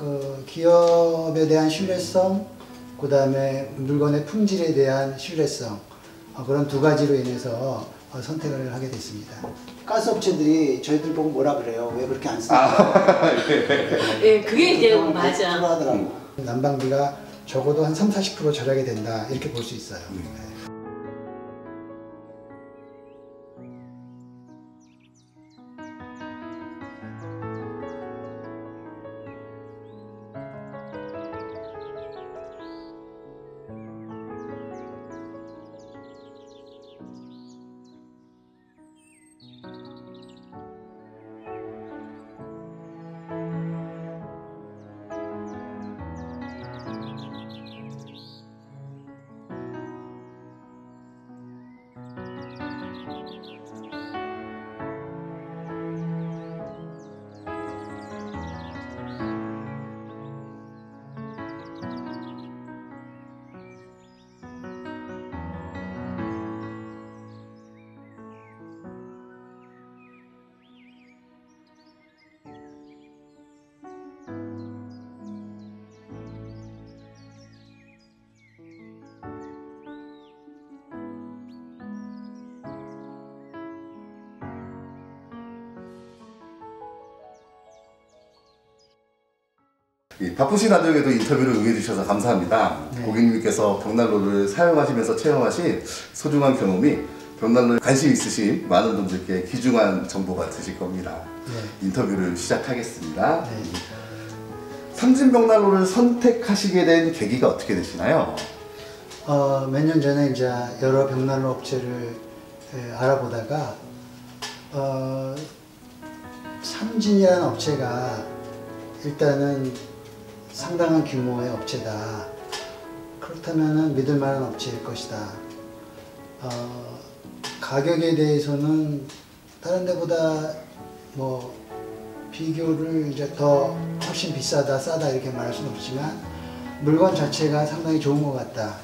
그 기업에 대한 신뢰성, 그 다음에 물건의 품질에 대한 신뢰성, 그런 두 가지로 인해서 선택을 하게 됐습니다. 가스업체들이 저희들 보고 뭐라 그래요? 왜 그렇게 안 쓰냐? 네, 그게 이제 맞아. 하더라고. 난방비가 적어도 한 30-40% 절약이 된다 이렇게 볼 수 있어요. 네. 바쁘신 와중에도 인터뷰를 응해주셔서 감사합니다. 네. 고객님께서 벽난로를 사용하시면서 체험하신 소중한 경험이 벽난로에 관심 있으신 많은 분들께 귀중한 정보가 되실 겁니다. 네. 인터뷰를 시작하겠습니다. 네. 삼진벽난로를 선택하시게 된 계기가 어떻게 되시나요? 몇 년 전에 이제 여러 벽난로 업체를 알아보다가 삼진이라는 업체가 일단은 상당한 규모의 업체다. 그렇다면 믿을 만한 업체일 것이다. 가격에 대해서는 다른 데보다 뭐 비교를 이제 더 훨씬 비싸다, 싸다 이렇게 말할 수는 없지만 물건 자체가 상당히 좋은 것 같다.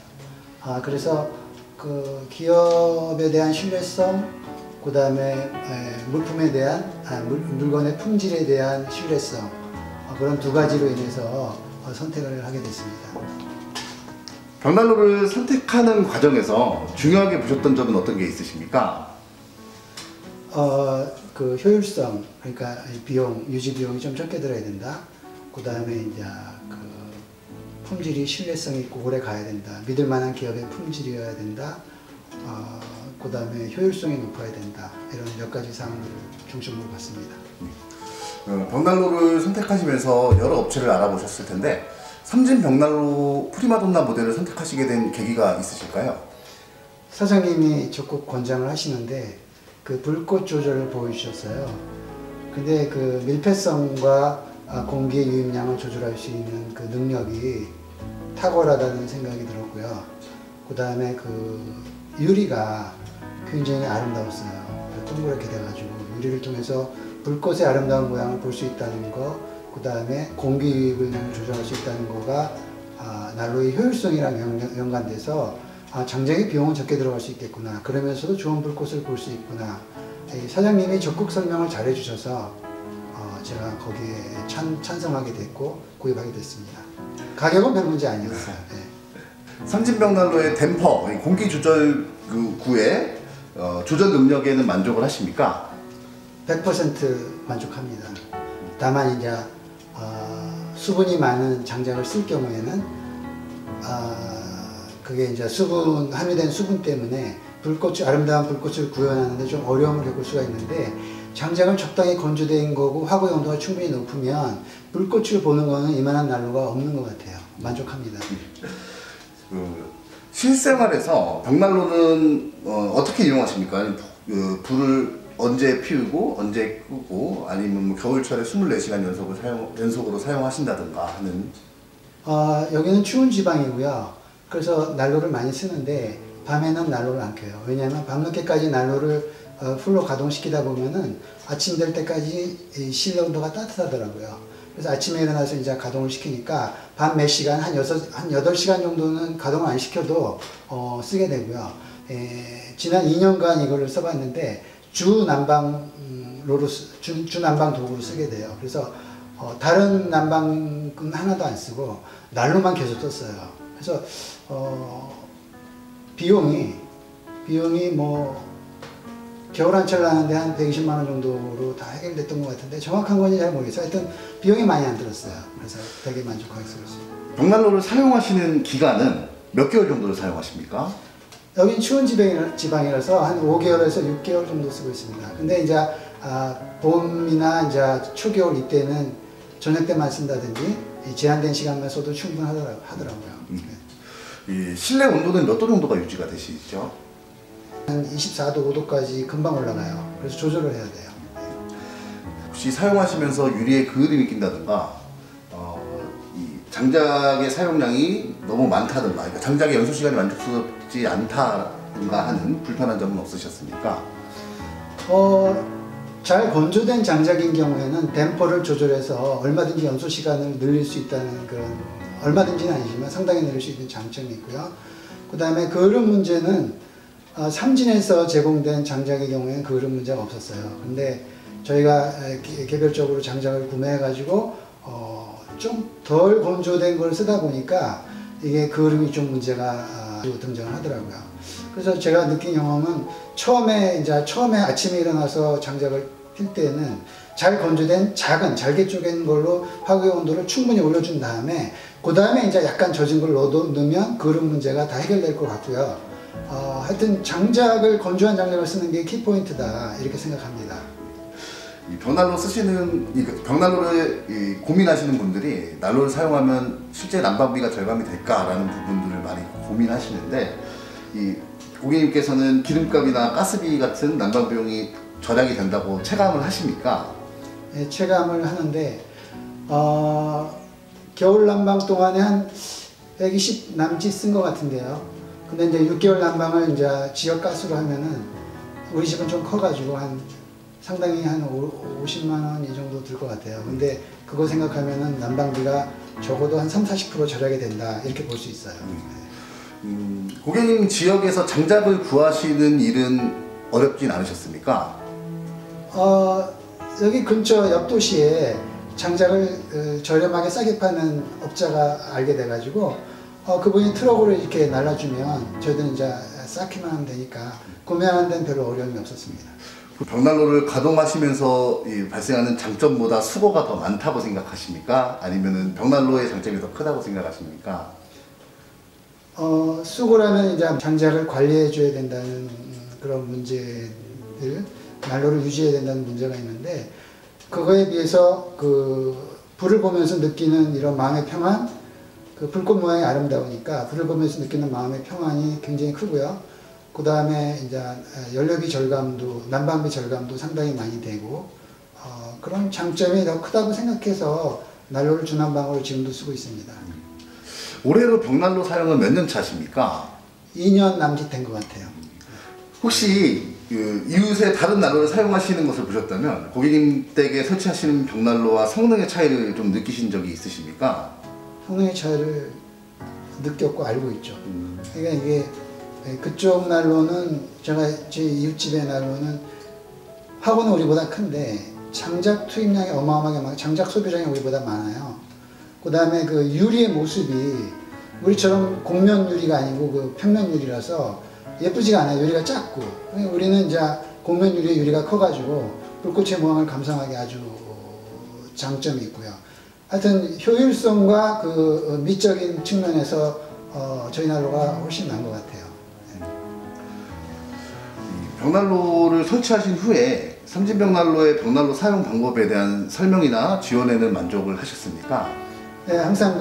그래서 그 기업에 대한 신뢰성, 그 다음에 물품에 대한 물건의 품질에 대한 신뢰성, 그런 두 가지로 인해서 선택을 하게 됐습니다. 벽난로를 선택하는 과정에서 중요하게 보셨던 점은 어떤 게 있으십니까? 그 효율성, 그러니까 비용, 유지 비용이 좀 적게 들어야 된다. 그 다음에 이제 그 품질이 신뢰성 있고 오래 가야 된다. 믿을 만한 기업의 품질이어야 된다. 그 다음에 효율성이 높아야 된다. 이런 몇 가지 사항들을 중점으로 봤습니다. 벽난로를 선택하시면서 여러 업체를 알아보셨을 텐데 삼진 벽난로 프리마돈나 모델을 선택하시게 된 계기가 있으실까요? 사장님이 적극 권장을 하시는데 그 불꽃 조절을 보여주셨어요. 근데 그 밀폐성과 공기의 유입량을 조절할 수 있는 그 능력이 탁월하다는 생각이 들었고요. 그 다음에 그 유리가 굉장히 아름다웠어요. 동그랗게 돼가지고 유리를 통해서 불꽃의 아름다운 모양을 볼 수 있다는 거, 그 다음에 공기 유입을 조절할 수 있다는 거가 난로의 효율성이랑 연관돼서 장작의 비용은 적게 들어갈 수 있겠구나. 그러면서도 좋은 불꽃을 볼 수 있구나. 사장님이 적극 설명을 잘 해주셔서 제가 거기에 찬성하게 됐고 구입하게 됐습니다. 가격은 별 문제 아니었어요. 네. 삼진벽난로의 댐퍼, 공기 조절 구의 조절 능력에는 만족을 하십니까? 100% 만족합니다. 다만 이제 수분이 많은 장작을 쓸 경우에는 그게 이제 함유된 수분 때문에 아름다운 불꽃을 구현하는데 좀 어려움을 겪을 수가 있는데 장작은 적당히 건조된 거고 화구 용도가 충분히 높으면 불꽃을 보는 거는 이만한 난로가 없는 것 같아요. 만족합니다. 실생활에서 벽난로는 어떻게 이용하십니까? 불을 언제 피우고 언제 끄고 아니면 겨울철에 24시간 연속으로 사용하신다든가 하는. 여기는 추운 지방이고요. 그래서 난로를 많이 쓰는데 밤에는 난로를 안 켜요. 왜냐하면 밤늦게까지 난로를 풀로 가동시키다 보면은 아침 될 때까지 실내 온도가 따뜻하더라고요. 그래서 아침에 일어나서 이제 가동을 시키니까 밤 몇 시간, 한 8시간 정도는 가동을 안 시켜도 쓰게 되고요. 지난 2년간 이거를 써봤는데 주난방 도구로 쓰게 돼요. 그래서 다른 난방은 하나도 안 쓰고 난로만 계속 썼어요. 그래서 비용이 뭐 겨울 한철 나는데 한 120만 원 정도로 다 해결됐던 것 같은데 정확한 건지 잘 모르겠어요. 하여튼 비용이 많이 안 들었어요. 그래서 되게 만족하게 쓰였습니다. 벽난로를 사용하시는 기간은 몇 개월 정도를 사용하십니까? 여긴 추운 지방이라서 한 5개월에서 6개월 정도 쓰고 있습니다. 근데 이제 봄이나 이제 초겨울 이때는 저녁 때만 쓴다든지 제한된 시간만 써도 충분하더라고요. 이 실내 온도는 몇 도 정도가 유지가 되시죠? 한 24도, 5도까지 금방 올라가요. 그래서 조절을 해야 돼요. 혹시 사용하시면서 유리에 그을음이 낀다든가 이 장작의 사용량이 너무 많다든가, 그러니까 장작의 연소 시간이 만족스럽지 않다든가 하는 불편한 점은 없으셨습니까? 잘 건조된 장작인 경우에는 댐퍼를 조절해서 얼마든지 연소 시간을 늘릴 수 있다는 그런, 얼마든지는 아니지만 상당히 늘릴 수 있는 장점이 있고요. 그 다음에 그을음 문제는 삼진에서 제공된 장작의 경우에는 그을음 문제가 없었어요. 근데 저희가 개별적으로 장작을 구매해 가지고 좀 덜 건조된 걸 쓰다 보니까 이게 그을음이 좀 문제가 등장을 하더라고요. 그래서 제가 느낀 경험은 처음에 아침에 일어나서 장작을 필 때는 잘 건조된 작은 잘게 쪼갠 걸로 화구의 온도를 충분히 올려준 다음에 그 다음에 이제 약간 젖은 걸 넣으면 그을음 문제가 다 해결될 것 같고요. 하여튼 건조한 장작을 쓰는 게 키포인트다 이렇게 생각합니다. 이 벽난로를 고민하시는 분들이 난로를 사용하면 실제 난방비가 절감이 될까라는 부분들을 많이 고민하시는데, 이 고객님께서는 기름값이나 가스비 같은 난방 비용이 절약이 된다고 체감을 하십니까? 네, 체감을 하는데 겨울 난방 동안에 한 120 남짓 쓴 것 같은데요. 근데 이제 6개월 난방을 이제 지역 가스로 하면은 우리 집은 좀 커가지고 상당히 한 50만 원 이 정도 들 것 같아요. 근데 그거 생각하면은 난방비가 적어도 한 30-40% 절약이 된다 이렇게 볼 수 있어요. 고객님 지역에서 장작을 구하시는 일은 어렵진 않으셨습니까? 여기 근처 옆 도시에 장작을 저렴하게 싸게 파는 업자가 알게 돼가지고 그분이 트럭으로 이렇게 날라주면 저희들은 이제 쌓기만 하면 되니까 구매하는 데는 별로 어려움이 없었습니다. 벽난로를 가동하시면서 발생하는 장점보다 수고가 더 많다고 생각하십니까? 아니면은 벽난로의 장점이 더 크다고 생각하십니까? 수고라면 이제 장작을 관리해 줘야 된다는 그런 문제들, 난로를 유지해야 된다는 문제가 있는데, 그거에 비해서 불을 보면서 느끼는 이런 마음의 평안, 불꽃 모양이 아름다우니까 불을 보면서 느끼는 마음의 평안이 굉장히 크고요. 그 다음에 이제 연료비 절감도, 난방비 절감도 상당히 많이 되고, 그런 장점이 더 크다고 생각해서 난로를 중난방으로 지금도 쓰고 있습니다. 올해로 벽난로 사용은 몇 년 차십니까? 2년 남짓 된 것 같아요. 혹시 이웃의 다른 난로를 사용하시는 것을 보셨다면 고객님 댁에 설치하시는 벽난로와 성능의 차이를 좀 느끼신 적이 있으십니까? 성능의 차이를 느꼈고 알고 있죠. 그러니까 이게 그쪽 난로는, 제 이웃집의 난로는 화구는 우리보다 큰데 장작 투입량이 어마어마하게 많고 장작 소비량이 우리보다 많아요. 그 다음에 유리의 모습이 우리처럼 곡면 유리가 아니고 평면 유리라서 예쁘지가 않아요. 유리가 작고. 우리는 이제 곡면 유리가 커가지고 불꽃의 모양을 감상하기 아주 장점이 있고요. 하여튼 효율성과 미적인 측면에서 저희 난로가 훨씬 나은 것 같아요. 벽난로를 설치하신 후에 삼진벽난로의 벽난로 사용 방법에 대한 설명이나 지원에는 만족을 하셨습니까? 네, 항상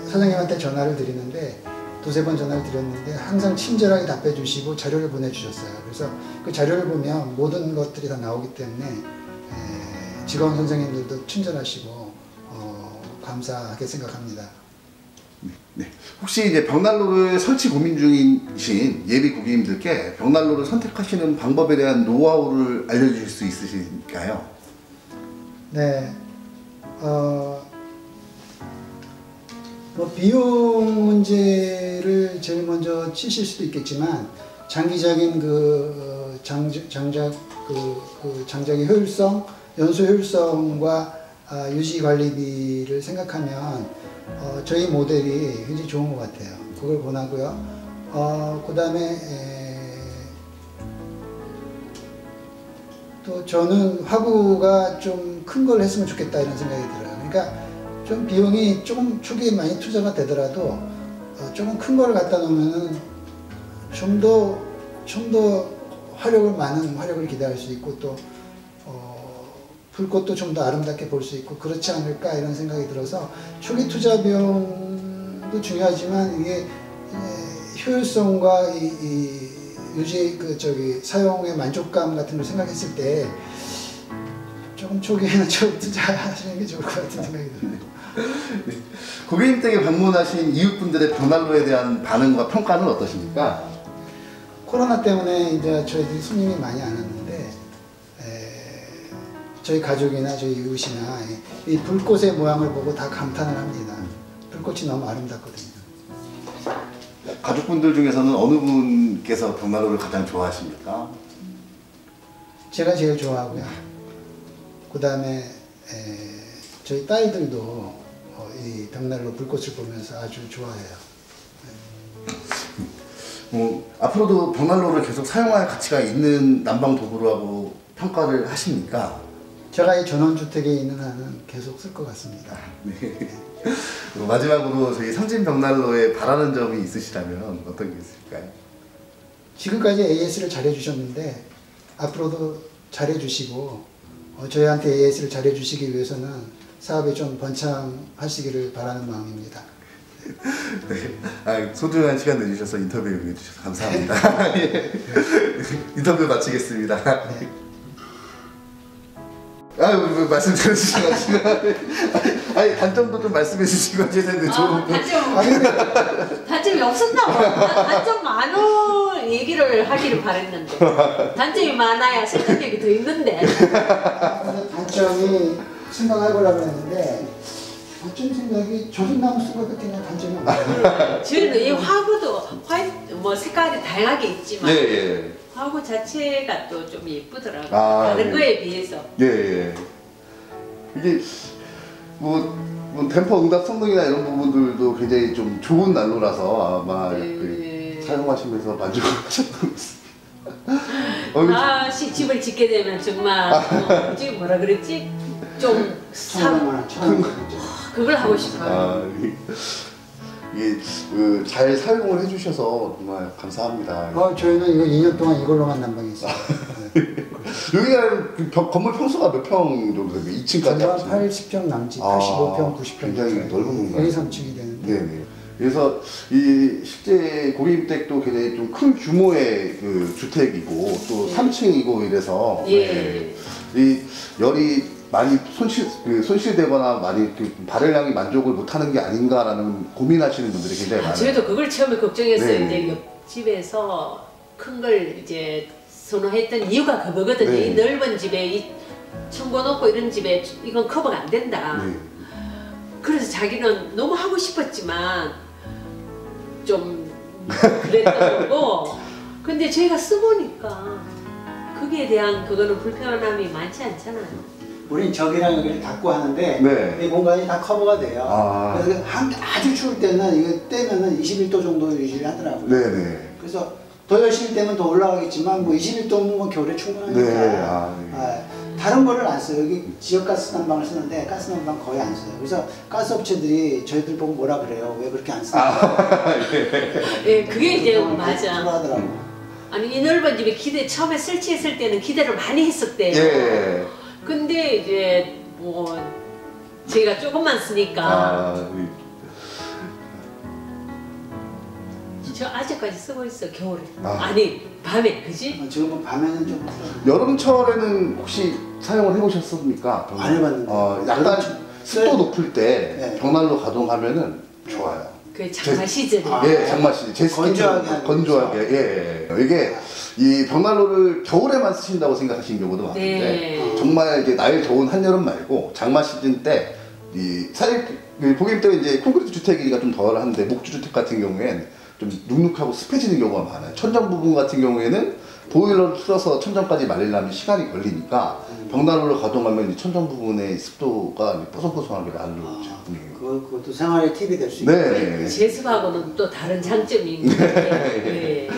사장님한테 전화를 드리는데, 두세 번 전화를 드렸는데 항상 친절하게 답해 주시고 자료를 보내주셨어요. 그래서 그 자료를 보면 모든 것들이 다 나오기 때문에 직원 선생님들도 친절하시고 감사하게 생각합니다. 네. 혹시 이제 벽난로를 설치 고민 중이신 예비 고객님들께 벽난로를 선택하시는 방법에 대한 노하우를 알려주실 수 있으실까요? 네. 비용 문제를 제일 먼저 치실 수도 있겠지만, 장기적인 장작의 효율성, 연소 효율성과 유지 관리비를 생각하면 저희 모델이 굉장히 좋은 것 같아요. 그걸 권하고요. 그 다음에 또 저는 화구가 좀 큰 걸 했으면 좋겠다 이런 생각이 들어요. 그러니까 좀 비용이 조금 초기에 많이 투자가 되더라도 조금 큰 걸 갖다 놓으면은 좀 더 많은 화력을 기대할 수 있고 또 불꽃도 좀 더 아름답게 볼 수 있고 그렇지 않을까 이런 생각이 들어서 초기 투자 비용도 중요하지만 이게 효율성과 이 유지 사용의 만족감 같은 걸 생각했을 때 조금 초기에는 좀 투자하시는 게 좋을 것 같은 생각이 들어요. 네. 고객님 댁에 방문하신 이웃분들의 벽난로에 대한 반응과 평가는 어떠십니까? 코로나 때문에 이제 저희들이 손님이 많이 안 왔는데 저희 가족이나 저희 이웃이나 이 불꽃의 모양을 보고 다 감탄을 합니다. 불꽃이 너무 아름답거든요. 가족분들 중에서는 어느 분께서 벽난로를 가장 좋아하십니까? 제가 제일 좋아하고요. 그 다음에 저희 딸들도 이 벽난로 불꽃을 보면서 아주 좋아해요. 앞으로도 벽난로를 계속 사용할 가치가 있는 난방 도구라고 평가를 하십니까? 제가 이 전원주택에 있는 한은 계속 쓸 것 같습니다. 네. 그리고 마지막으로 저희 삼진 벽난로에 바라는 점이 있으시다면 어떤 게 있을까요? 지금까지 AS를 잘해주셨는데 앞으로도 잘해주시고 저희한테 AS를 잘해주시기 위해서는 사업에 좀 번창하시기를 바라는 마음입니다. 네. 소중한 시간 내주셔서 인터뷰 응해주셔서 감사합니다. 예. 인터뷰 마치겠습니다. 네. 말씀 들어주시고 아니 단점도 좀 말씀해 주시고 하시는데 단점이 없었나 봐. 단점 많은 얘기를 하기를 바랬는데 단점이 많아야 생각력이 더 있는데. 단점이 생각해보려고 했는데 어쩐 생각이 조선나무 쓴 것 같은 단점이 없어요. 저희는 이 화구도 색깔이 다양하게 있지만 예. 화구 자체가 또 좀 예쁘더라고요. 아, 다른 예. 거에 비해서. 예. 이게 댐퍼 응답 성능이나 이런 부분들도 굉장히 좀 좋은 난로라서 아마 사용하시면서 만족하셨던 것 같습니다. 집을 짓게 되면 정말 지금 뭐라 그랬지? 좀 그걸 하고 싶어요. 이게 잘 사용을 해주셔서 정말 감사합니다. 저희는 이거 2년 동안 이걸로만 난방했어요. 여기가 건물 평수가 몇 평 정도 됩니까? 2층까지 80평 남짓, 85평, 90평 굉장히 넓은 공간. 1, 2, 3층이 되는데. 네네. 그래서 이 실제 고객님 댁도 굉장히 좀 큰 규모의 주택이고 또 3층이고 이래서 이 열이 많이 손실되거나 많이 발열량이 만족을 못하는 게 아닌가라는 고민하시는 분들이 굉장히 많아요. 저희도 그걸 처음에 걱정했어요. 네. 이제 옆집에서 큰 걸 이제 선호했던 이유가 그거거든요. 네. 이 넓은 집에 이 층고 높고 이런 집에 이건 커버가 안 된다. 네. 그래서 자기는 너무 하고 싶었지만 좀 그랬던 거고. 근데 저희가 써보니까 거기에 대한 그거는 불편함이 많지 않잖아요. 우린 저기랑 여기를 닫고 하는데 네. 이 공간이 다 커버가 돼요. 그래서 아주 추울 때는 이거 떼면은 21도 정도 유지를 하더라고요. 네네. 그래서 더 열심히 떼면 더 올라가겠지만 뭐 21도면 뭐 겨울에 충분하니까. 네. 다른 거를 안 써요. 여기 지역가스 난방을 쓰는데 가스 난방 거의 안 써요. 그래서 가스 업체들이 저희들 보고 뭐라 그래요. 왜 그렇게 안 쓰나? 예, 그게 이제 맞아. 하더라고. 아니 이 넓은 집에 처음에 설치했을 때는 기대를 많이 했었대요. 예. 근데 이제 뭐 제가 조금만 쓰니까 저 아직까지 쓰고 있어 겨울에. 아니 밤에 그지? 지금은 밤에는 좀 여름철에는 혹시 사용을 해보셨습니까? 안 해봤는데. 약간 습도 높을 때 네. 벽난로 가동하면은 좋아요. 그 장마 시즌에. 예, 장마 시즌. 건조하게. 이게 이 벽난로를 겨울에만 쓰신다고 생각하시는 경우도 많은데 정말 이제 날 더운 한여름 말고 장마 시즌 때 사실 고객님 댁은 이제 콘크리트 주택이니까 좀 덜한데 목조 주택 같은 경우엔 좀 눅눅하고 습해지는 경우가 많아요. 천장 부분 같은 경우에는 보일러를 틀어서 천정까지 말리려면 시간이 걸리니까 벽난로를 가동하면 이 천정 부분의 습도가 뽀송뽀송하게 나는 제품이에요. 그것도 생활의 팁이 될 수 네. 있겠네요. 제습하고는 또 다른 장점이 있는 것 같아요. 네.